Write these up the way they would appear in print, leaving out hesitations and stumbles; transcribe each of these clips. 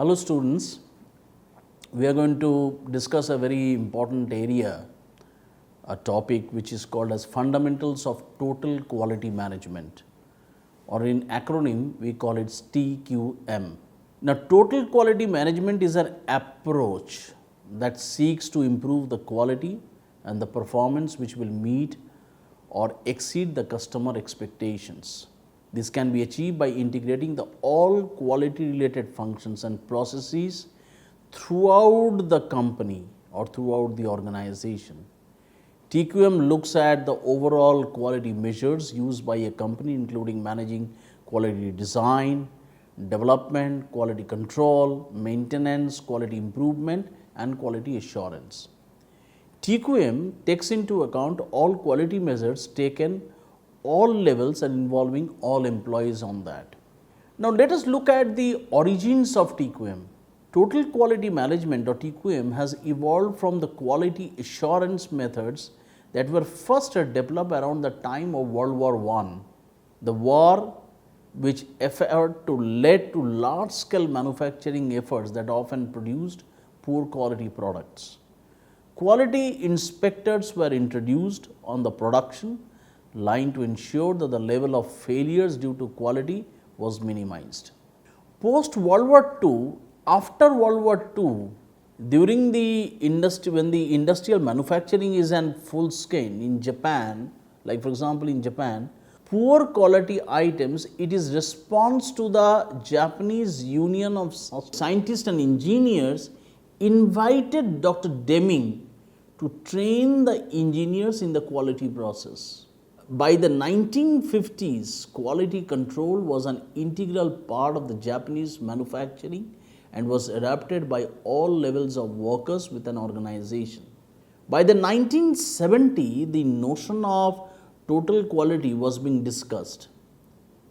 Hello students, we are going to discuss a very important area, a topic which is called as fundamentals of total quality management, or in acronym we call it TQM. Now total quality management is an approach that seeks to improve the quality and the performance which will meet or exceed the customer expectations. This can be achieved by integrating the all quality related functions and processes throughout the company or throughout the organization. TQM looks at the overall quality measures used by a company, including managing quality design, development, quality control, maintenance, quality improvement and quality assurance. TQM takes into account all quality measures taken all levels and involving all employees on that. Now let us look at the origins of TQM. Total quality management or TQM has evolved from the quality assurance methods that were first developed around the time of World War I. The war which led to large scale manufacturing efforts that often produced poor quality products. Quality inspectors were introduced on the production line to ensure that the level of failures due to quality was minimized. Post World War II, after World War II, during the industry, when the industrial manufacturing is in full scale in Japan, like for example in Japan, poor quality items, it is response to the Japanese Union of Scientists and Engineers invited Dr. Deming to train the engineers in the quality process. By the 1950s, quality control was an integral part of the Japanese manufacturing and was adopted by all levels of workers with an organization. By the 1970s, the notion of total quality was being discussed.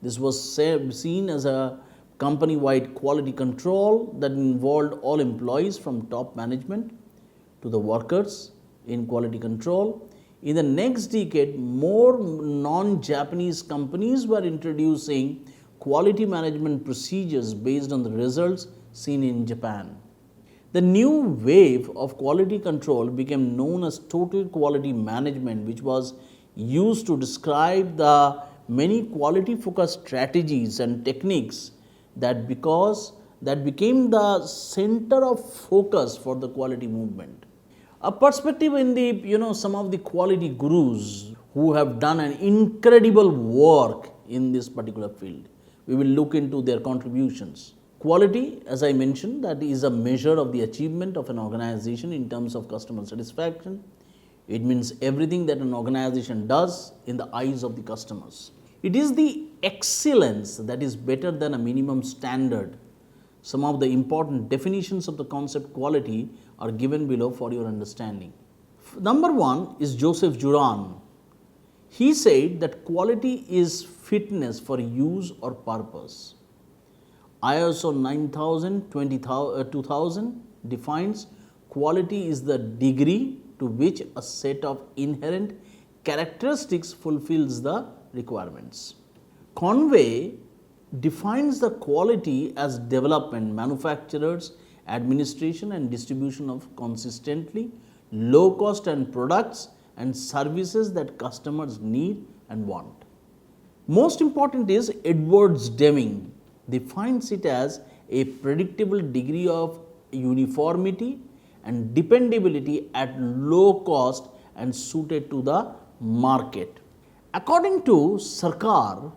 This was seen as a company-wide quality control that involved all employees from top management to the workers in quality control. In the next decade, more non-Japanese companies were introducing quality management procedures based on the results seen in Japan. The new wave of quality control became known as total quality management, which was used to describe the many quality focused strategies and techniques that became the center of focus for the quality movement. A perspective in the some of the quality gurus who have done an incredible work in this particular field. We will look into their contributions. Quality, as I mentioned, that is a measure of the achievement of an organization in terms of customer satisfaction. It means everything that an organization does in the eyes of the customers. It is the excellence that is better than a minimum standard. Some of the important definitions of the concept quality are given below for your understanding. Number one is Joseph Juran. He said that quality is fitness for use or purpose. ISO 9000 2000 defines quality is the degree to which a set of inherent characteristics fulfills the requirements. Conway defines the quality as development, manufacturers, administration and distribution of consistently low cost and products and services that customers need and want. Most important is Edwards Deming defines it as a predictable degree of uniformity and dependability at low cost and suited to the market. According to Sarkar,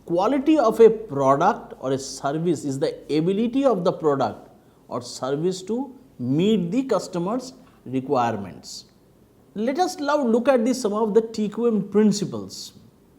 quality of a product or a service is the ability of the product or service to meet the customer's requirements. Let us now look at some of the TQM principles.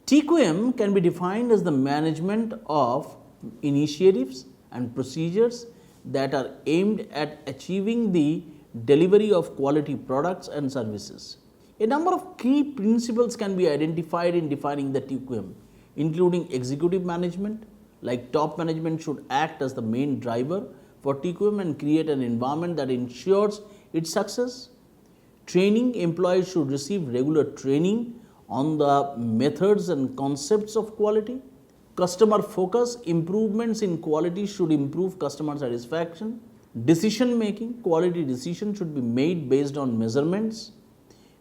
TQM can be defined as the management of initiatives and procedures that are aimed at achieving the delivery of quality products and services. A number of key principles can be identified in defining the TQM, including executive management, like top management should act as the main driver for TQM and create an environment that ensures its success. Training, employees should receive regular training on the methods and concepts of quality. Customer focus, improvements in quality should improve customer satisfaction. Decision making, quality decision should be made based on measurements.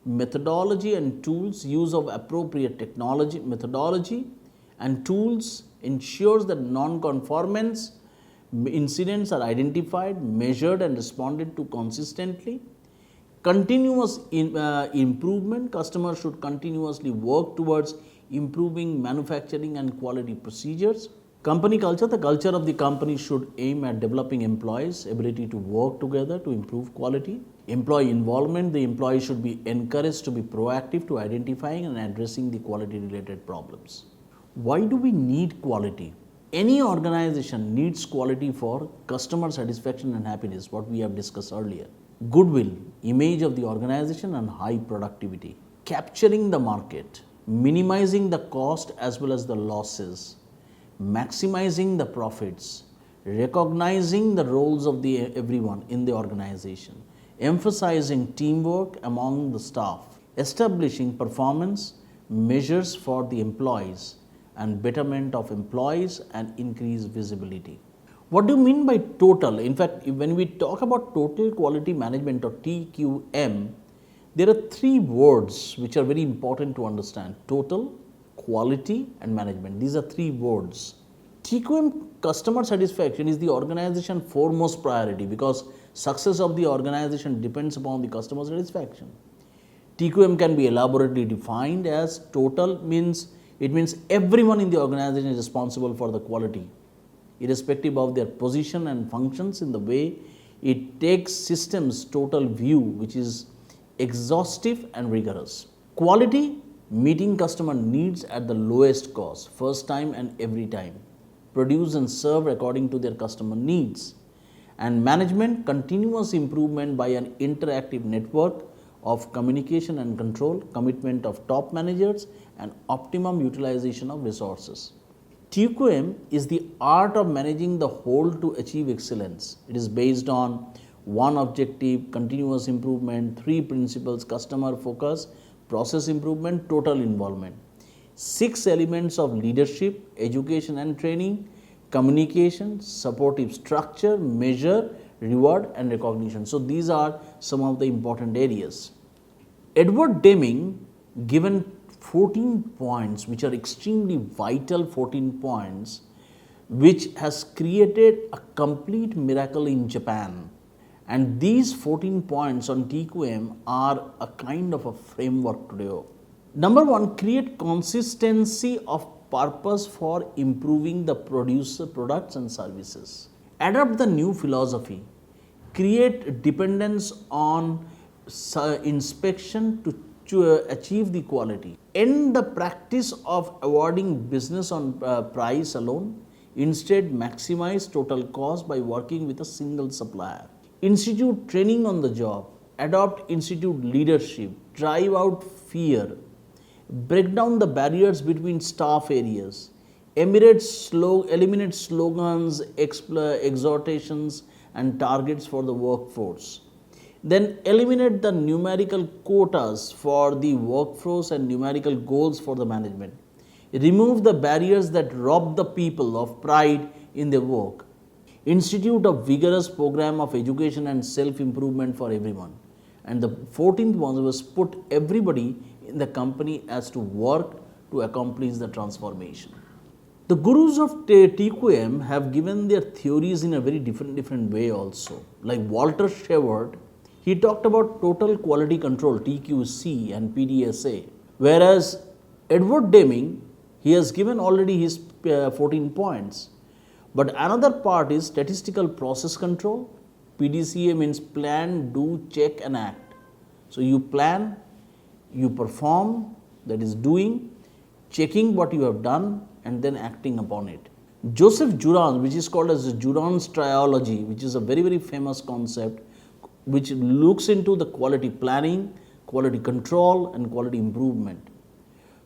Methodology and tools, use of appropriate technology, methodology and tools ensures that non-conformance incidents are identified, measured and responded to consistently. Continuous improvement, customers should continuously work towards improving manufacturing and quality procedures. Company culture, the culture of the company should aim at developing employees' ability to work together to improve quality. Employee involvement, the employee should be encouraged to be proactive to identifying and addressing the quality related problems. Why do we need quality? Any organization needs quality for customer satisfaction and happiness, what we have discussed earlier. Goodwill, image of the organization and high productivity. Capturing the market, minimizing the cost as well as the losses, maximizing the profits, recognizing the roles of everyone in the organization, emphasizing teamwork among the staff, establishing performance measures for the employees and betterment of employees and increased visibility. What do you mean by total? In fact, when we talk about total quality management or TQM, there are three words which are very important to understand: total, quality and management. These are three words. TQM, customer satisfaction, is the organization's foremost priority because success of the organization depends upon the customer satisfaction. TQM can be elaborately defined as total means everyone in the organization is responsible for the quality, irrespective of their position and functions. In the way it takes systems total view, which is exhaustive and rigorous. Quality, meeting customer needs at the lowest cost, first time and every time, produce and serve according to their customer needs. And management, continuous improvement by an interactive network of communication and control, commitment of top managers and optimum utilization of resources. TQM is the art of managing the whole to achieve excellence. It is based on one objective, continuous improvement, three principles: customer focus, process improvement, total involvement. 6 elements of leadership, education and training, communication, supportive structure, measure, reward and recognition. So, these are some of the important areas. Edward Deming given 14 points which are extremely vital 14 points which has created a complete miracle in Japan. And these 14 points on TQM are a kind of a framework today. Number 1, create consistency of purpose for improving the producer products and services. Adopt the new philosophy. Create dependence on inspection to achieve the quality. End the practice of awarding business on price alone. Instead, maximize total cost by working with a single supplier. Institute training on the job. Adopt institute leadership. Drive out fear. Break down the barriers between staff areas. Eliminate slogans, exhortations and targets for the workforce. Then eliminate the numerical quotas for the workforce and numerical goals for the management. Remove the barriers that rob the people of pride in their work. Institute a vigorous program of education and self-improvement for everyone. And the 14th one was put everybody in the company as to work to accomplish the transformation. The gurus of TQM have given their theories in a very different way also. Like Walter Sheward, he talked about total quality control, TQC and PDSA. Whereas Edward Deming, he has given already his 14 points. But another part is statistical process control. PDCA means plan, do, check and act. So you plan, you perform, that is doing, checking what you have done and then acting upon it. Joseph Juran, which is called as the Juran's triology, which is a very famous concept which looks into the quality planning, quality control and quality improvement.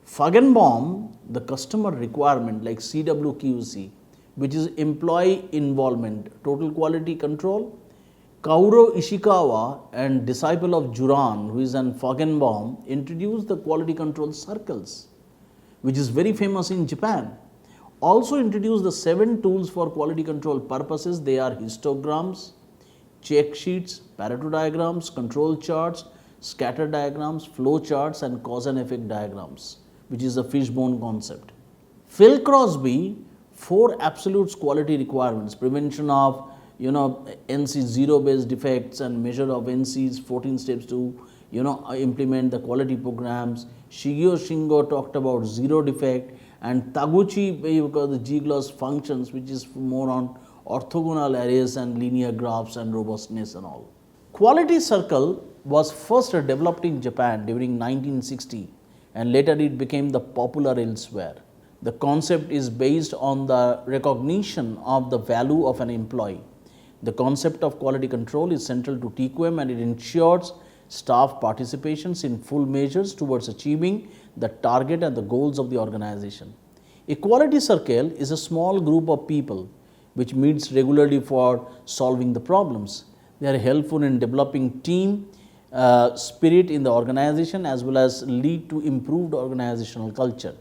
Feigenbaum, the customer requirement like CWQC, which is employee involvement, total quality control. Kaoru Ishikawa and disciple of Juran, who is an Feigenbaum, introduced the quality control circles, which is very famous in Japan. Also introduced the 7 tools for quality control purposes. They are histograms, check sheets, Pareto diagrams, control charts, scatter diagrams, flow charts and cause and effect diagrams, which is the fishbone concept. Phil Crosby, 4 absolute quality requirements, prevention of NC zero based defects and measure of NC's 14 steps to implement the quality programs. Shigeo Shingo talked about zero defect, and Taguchi because the G-gloss functions, which is more on orthogonal arrays and linear graphs and robustness and all. Quality circle was first developed in Japan during 1960 and later it became the popular elsewhere. The concept is based on the recognition of the value of an employee. The concept of quality control is central to TQM and it ensures staff participations in full measures towards achieving the target and the goals of the organization. A quality circle is a small group of people which meets regularly for solving the problems. They are helpful in developing team spirit in the organization as well as lead to improved organizational culture.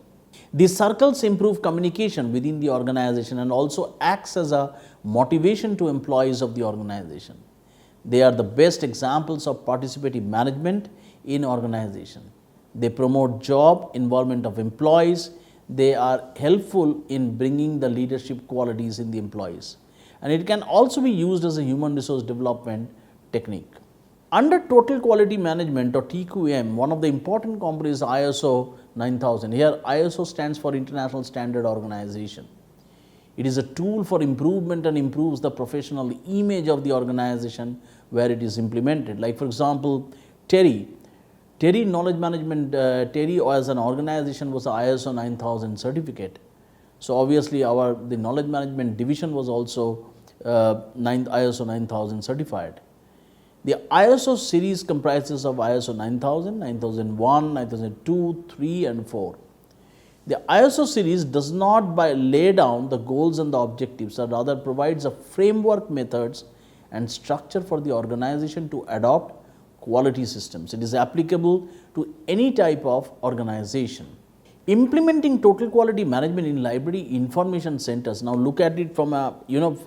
These circles improve communication within the organization and also acts as a motivation to employees of the organization. They are the best examples of participative management in organization. They promote job involvement of employees. They are helpful in bringing the leadership qualities in the employees. And it can also be used as a human resource development technique. Under total quality management or TQM, one of the important components is ISO 9000. Here ISO stands for International Standard Organization. It is a tool for improvement and improves the professional image of the organization where it is implemented. Like for example, TERI Knowledge Management, TERI as an organization was a ISO 9000 certificate. So obviously the knowledge management division was also ISO 9000 certified. The ISO series comprises of ISO 9000, 9001, 9002, 3 and 4. The ISO series does not lay down the goals and the objectives, or rather provides a framework, methods and structure for the organization to adopt quality systems. It is applicable to any type of organization. Implementing total quality management in library information centers. Now look at it from a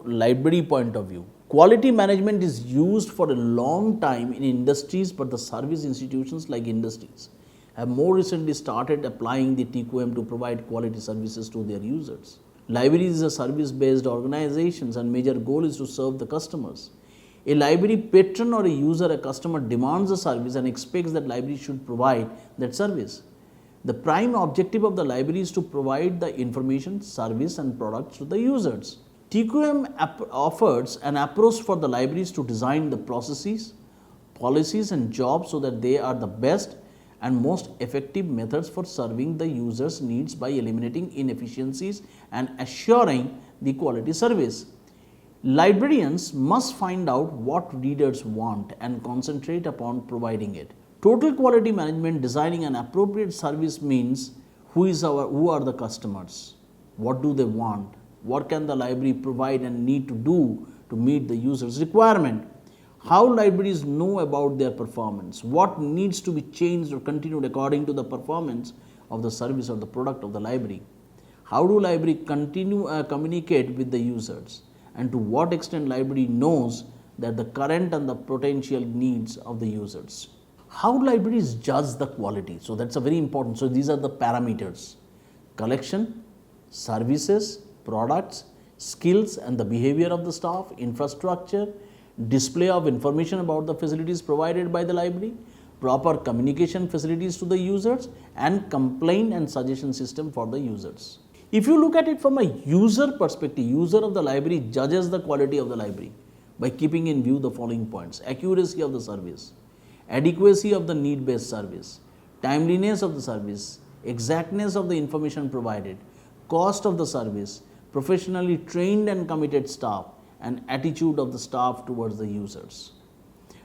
library point of view. Quality management is used for a long time in industries, but the service institutions like industries have more recently started applying the TQM to provide quality services to their users. Libraries are service-based organizations and major goal is to serve the customers. A library patron or a user, a customer demands a service and expects that library should provide that service. The prime objective of the library is to provide the information, service and products to the users. TQM offers an approach for the libraries to design the processes, policies and jobs so that they are the best and most effective methods for serving the user's needs by eliminating inefficiencies and assuring the quality service. Librarians must find out what readers want and concentrate upon providing it. Total quality management designing an appropriate service means who are the customers, what do they want, what can the library provide and need to do to meet the user's requirement, how libraries know about their performance, what needs to be changed or continued according to the performance of the service or the product of the library, how do library communicate with the users, and to what extent library knows that the current and the potential needs of the users. How libraries judge the quality? So that's a very important. So these are the parameters: collection, services, products, skills and the behavior of the staff, infrastructure, display of information about the facilities provided by the library, proper communication facilities to the users and complaint and suggestion system for the users. If you look at it from a user perspective, user of the library judges the quality of the library by keeping in view the following points: accuracy of the service, adequacy of the need-based service, timeliness of the service, exactness of the information provided, cost of the service, professionally trained and committed staff, and attitude of the staff towards the users.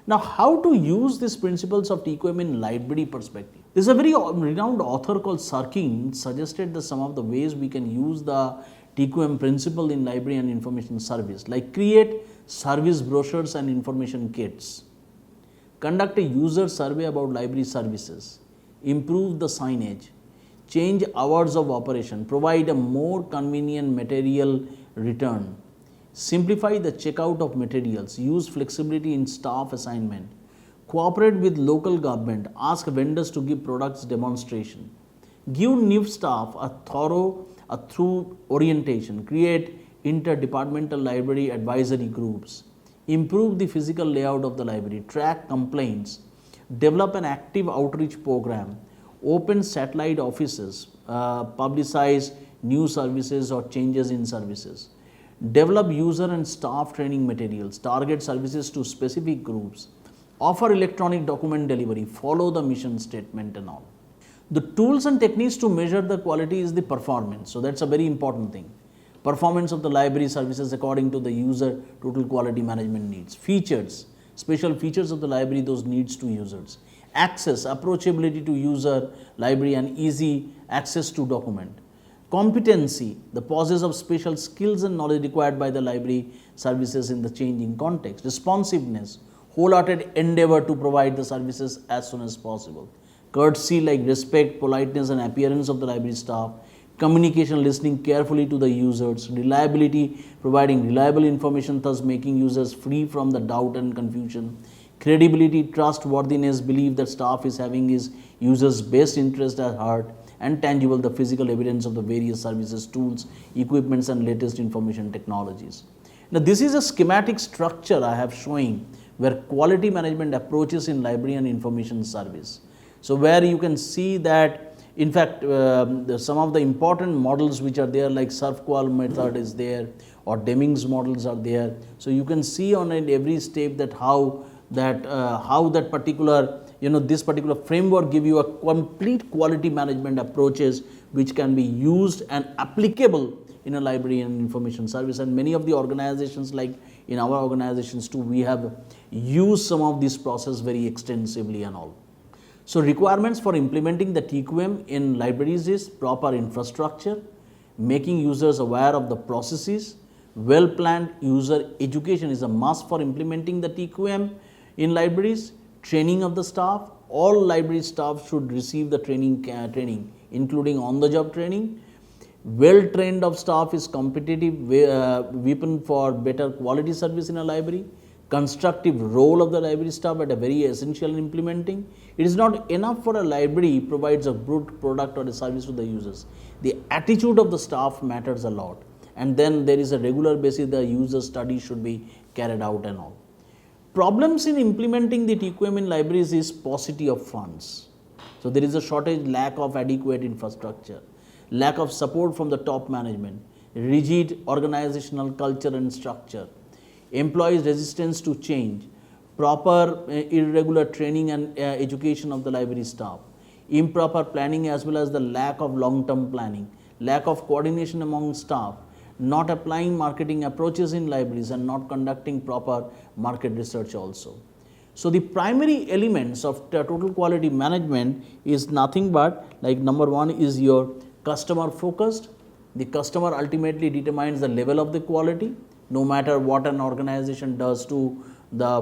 Now, how to use these principles of TQM in library perspective? There's a very renowned author called Sarkin suggested that some of the ways we can use the TQM principle in library and information service, like create service brochures and information kits, conduct a user survey about library services, improve the signage, change hours of operation, provide a more convenient material return, simplify the checkout of materials, use flexibility in staff assignment, cooperate with local government, ask vendors to give products demonstration, give new staff a through orientation, create interdepartmental library advisory groups, improve the physical layout of the library, track complaints, develop an active outreach program, open satellite offices, publicize new services or changes in services, develop user and staff training materials, target services to specific groups, offer electronic document delivery, follow the mission statement and all. The tools and techniques to measure the quality is the performance. So that's a very important thing. Performance of the library services according to the user total quality management needs. Features, special features of the library, those needs to users. Access, approachability to user, library and easy access to document. Competency, the possess of special skills and knowledge required by the library services in the changing context. Responsiveness, wholehearted endeavor to provide the services as soon as possible. Courtesy like respect, politeness and appearance of the library staff. Communication, listening carefully to the users. Reliability, providing reliable information, thus making users free from the doubt and confusion. Credibility, trustworthiness, belief that staff is having his users' best interest at heart. And tangible, the physical evidence of the various services, tools, equipments and latest information technologies. Now this is a schematic structure I have showing where quality management approaches in library and information service. So where you can see that in fact some of the important models which are there like SURF-QUAL method is there or Deming's models are there. So you can see on every step that how that particular this particular framework give you a complete quality management approaches which can be used and applicable in a library and information service. And many of the organizations like in our organizations too, we have used some of this process very extensively and all. So requirements for implementing the TQM in libraries is proper infrastructure, making users aware of the processes, well-planned user education is a must for implementing the TQM in libraries, training of the staff, all library staff should receive the training including on-the-job training. Well-trained of staff is competitive weapon for better quality service in a library. Constructive role of the library staff at a very essential in implementing. It is not enough for a library provides a good product or a service to the users. The attitude of the staff matters a lot, and then there is a regular basis the user study should be carried out and all. Problems in implementing the TQM in libraries is paucity of funds. So there is a shortage, lack of adequate infrastructure, lack of support from the top management, rigid organizational culture and structure, employees' resistance to change, proper irregular training and education of the library staff, improper planning as well as the lack of long-term planning, lack of coordination among staff, not applying marketing approaches in libraries and not conducting proper market research also. So the primary elements of total quality management is nothing but like number one is your customer focused. The customer ultimately determines the level of the quality, no matter what an organization does to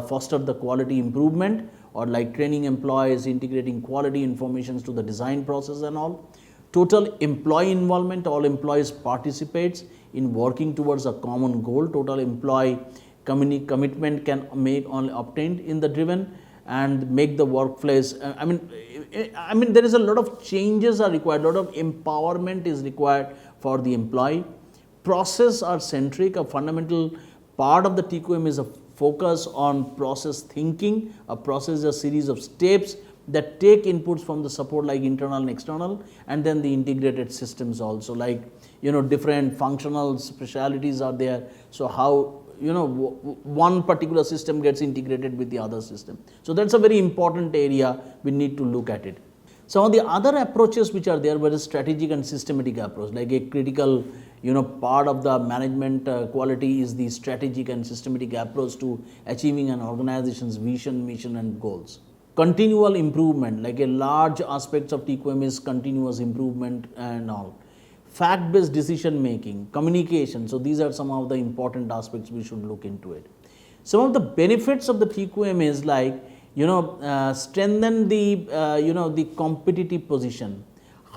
foster the quality improvement or like training employees, integrating quality informations to the design process and all. Total employee involvement, all employees participates in working towards a common goal. Total employee commitment can make only obtained in the driven and make the workplace. I mean there is a lot of changes are required, a lot of empowerment is required for the employee. Process are centric. A fundamental part of the TQM is a focus on process thinking. A process is a series of steps that take inputs from the support like internal and external, and then the integrated systems also like different functional specialities are there. So how one particular system gets integrated with the other system. So that's a very important area we need to look at it. Some of the other approaches which are there were the strategic and systematic approach, like a critical part of the management quality is the strategic and systematic approach to achieving an organization's vision, mission and goals. Continual improvement, like a large aspects of TQM is continuous improvement and all. Fact-based decision making, communication, so these are some of the important aspects we should look into it. Some of the benefits of the TQM is like strengthen the the competitive position,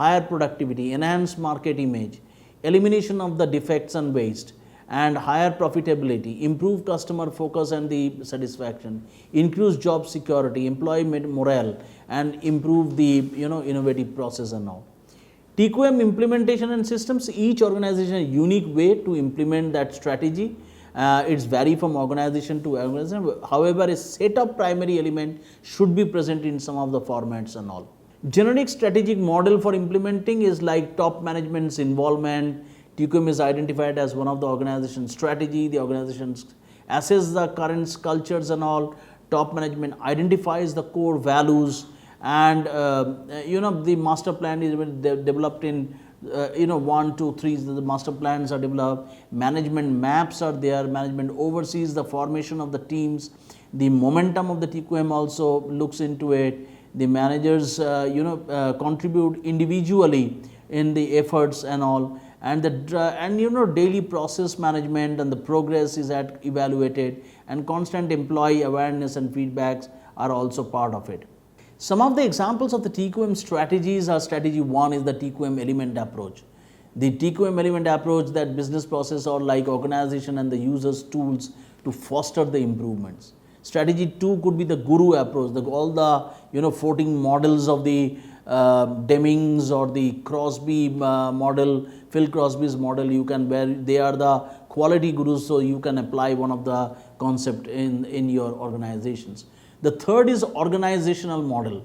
higher productivity, enhanced market image, elimination of the defects and waste, and higher profitability, improve customer focus and the satisfaction, increase job security, employment morale, and improve the innovative process and all. TQM implementation and systems, each organization a unique way to implement that strategy. It's vary from organization to organization. However, a set of primary element should be present in some of the formats and all. Generic strategic model for implementing is like top management's involvement. TQM is identified as one of the organization's strategy. The organization assess the current cultures and all. Top management identifies the core values, and the master plan is developed in 1, 2, 3. The master plans are developed. Management maps are there. Management oversees the formation of the teams. The momentum of the TQM also looks into it. The managers contribute individually in the efforts and all, and daily process management and the progress is evaluated, and constant employee awareness and feedbacks are also part of it. Some of the examples of the TQM strategies are: strategy 1 is the TQM element approach. The TQM element approach, that business process or like organization and the users tools to foster the improvements. Strategy 2 could be the guru approach, all the 14 models of the Deming's or the Crosby model, Phil Crosby's model. You can, where they are the quality gurus, so you can apply one of the concept in your organizations. The third is organizational model.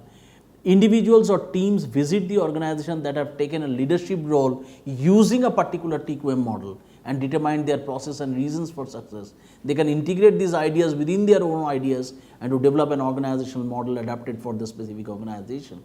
Individuals or teams visit the organization that have taken a leadership role using a particular TQM model and determine their process and reasons for success. They can integrate these ideas within their own ideas and to develop an organizational model adapted for the specific organization.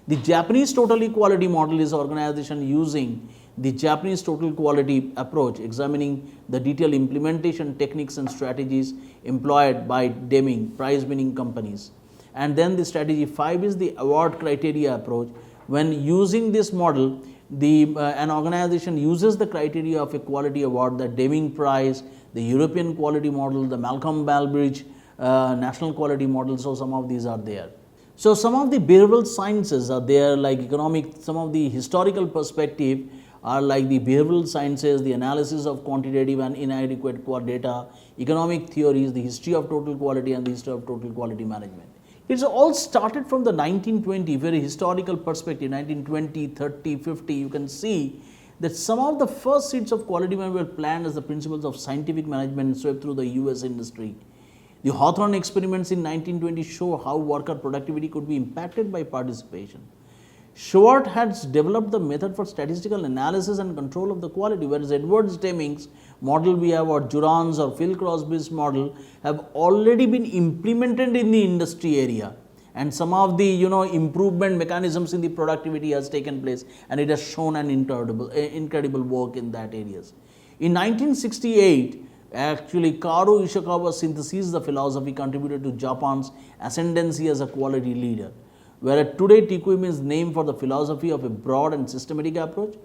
The Japanese total equality model is organization using the Japanese total quality approach, examining the detailed implementation techniques and strategies employed by Deming, prize-winning companies. And then the strategy 5 is the award criteria approach. When using this model, an organization uses the criteria of a quality award, the Deming Prize, the European quality model, the Malcolm Baldrige national quality model. So some of these are there. So some of the behavioral sciences are there, like economic. Some of the historical perspective are like the behavioral sciences, the analysis of quantitative and inadequate data, economic theories, the history of total quality, and the history of total quality management. It's all started from the 1920, very historical perspective, 1920, 30, 50. You can see that some of the first seeds of quality management were planned as the principles of scientific management swept through the US industry. The Hawthorne experiments in 1920 show how worker productivity could be impacted by participation. Shewhart has developed the method for statistical analysis and control of the quality, whereas Edward Deming's model we have, or Juran's or Phil Crosby's model, have already been implemented in the industry area, and some of the improvement mechanisms in the productivity has taken place, and it has shown an incredible work in that areas. In 1968, actually, Kaoru Ishikawa's synthesis the philosophy contributed to Japan's ascendancy as a quality leader. Whereas today TQM is named for the philosophy of a broad and systematic approach.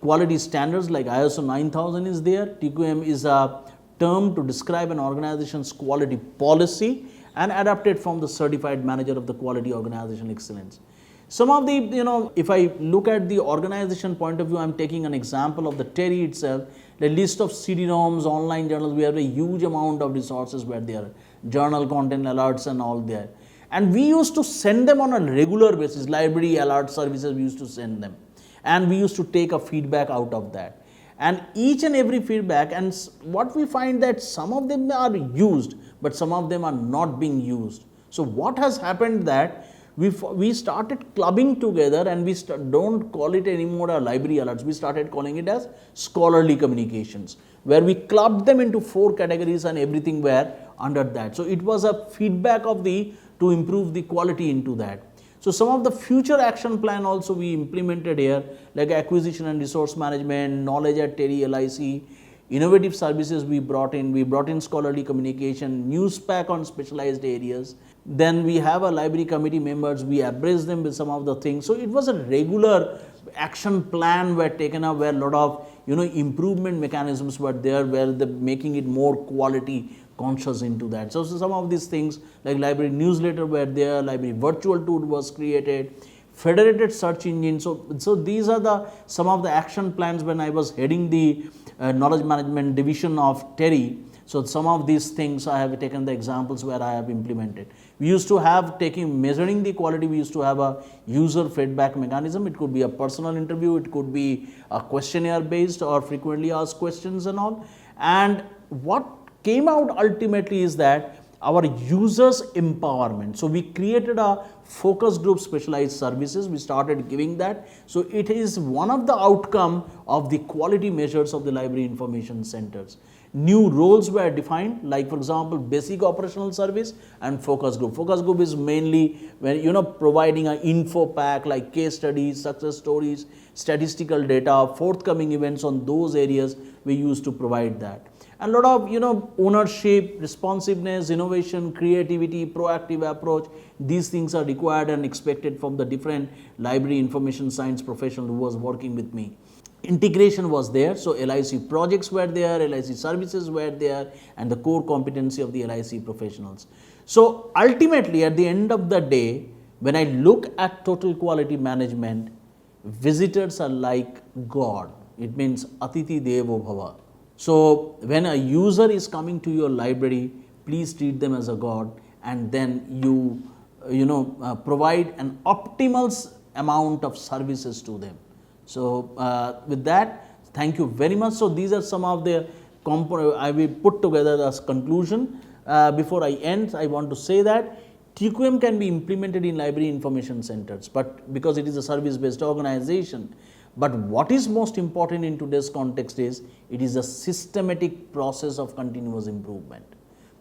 Quality standards like ISO 9000 is there. TQM is a term to describe an organization's quality policy and adapted from the certified manager of the quality organization excellence. Some of the, if I look at the organization point of view, I am taking an example of the TERI itself, the list of CD-ROMs, online journals. We have a huge amount of resources where there are journal content alerts and all there. And we used to send them on a regular basis, library alert services we used to send them. And we used to take a feedback out of that. And each and every feedback, and what we find that some of them are used, but some of them are not being used. So what has happened that we started clubbing together, and we don't call it anymore a library alerts. We started calling it as scholarly communications, where we clubbed them into 4 categories and everything were under that. So it was a feedback of to improve the quality into that. So some of the future action plan also we implemented here, like acquisition and resource management, knowledge at TERI LIC, innovative services we brought in scholarly communication, news pack on specialized areas. Then we have a library committee members, we embrace them with some of the things. So it was a regular action plan were taken up, where a lot of improvement mechanisms were there, where making it more quality conscious into that. So some of these things like library newsletter were there, library virtual tool was created, federated search engine. So these are the some of the action plans when I was heading the knowledge management division of TERI. So some of these things I have taken the examples where I have implemented. We used to have measuring the quality, we used to have a user feedback mechanism. It could be a personal interview, it could be a questionnaire based or frequently asked questions and all. And what came out ultimately is that our users empowerment. So we created a focus group specialized services, we started giving that. So it is one of the outcome of the quality measures of the library information centers. New roles were defined, like for example basic operational service and focus group. Focus group is mainly when providing an info pack like case studies, success stories, statistical data, forthcoming events on those areas. We used to provide that. And a lot of ownership, responsiveness, innovation, creativity, proactive approach, these things are required and expected from the different library information science professional who was working with me. Integration was there, so LIC projects were there, LIC services were there, and the core competency of the LIC professionals. So ultimately at the end of the day, when I look at total quality management, visitors are like God. It means Atiti Devo Bhava. So when a user is coming to your library, please treat them as a God, and then you provide an optimal amount of services to them. So with that, thank you very much. So these are some of the components I will put together as conclusion. Before I end, I want to say that TQM can be implemented in library information centers, but because it is a service based organization. But what is most important in today's context is it is a systematic process of continuous improvement.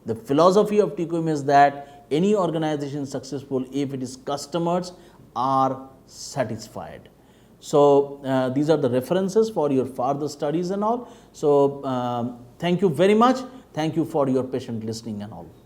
The philosophy of TQM is that any organization is successful if its customers are satisfied. So these are the references for your further studies and all. So thank you very much. Thank you for your patient listening and all.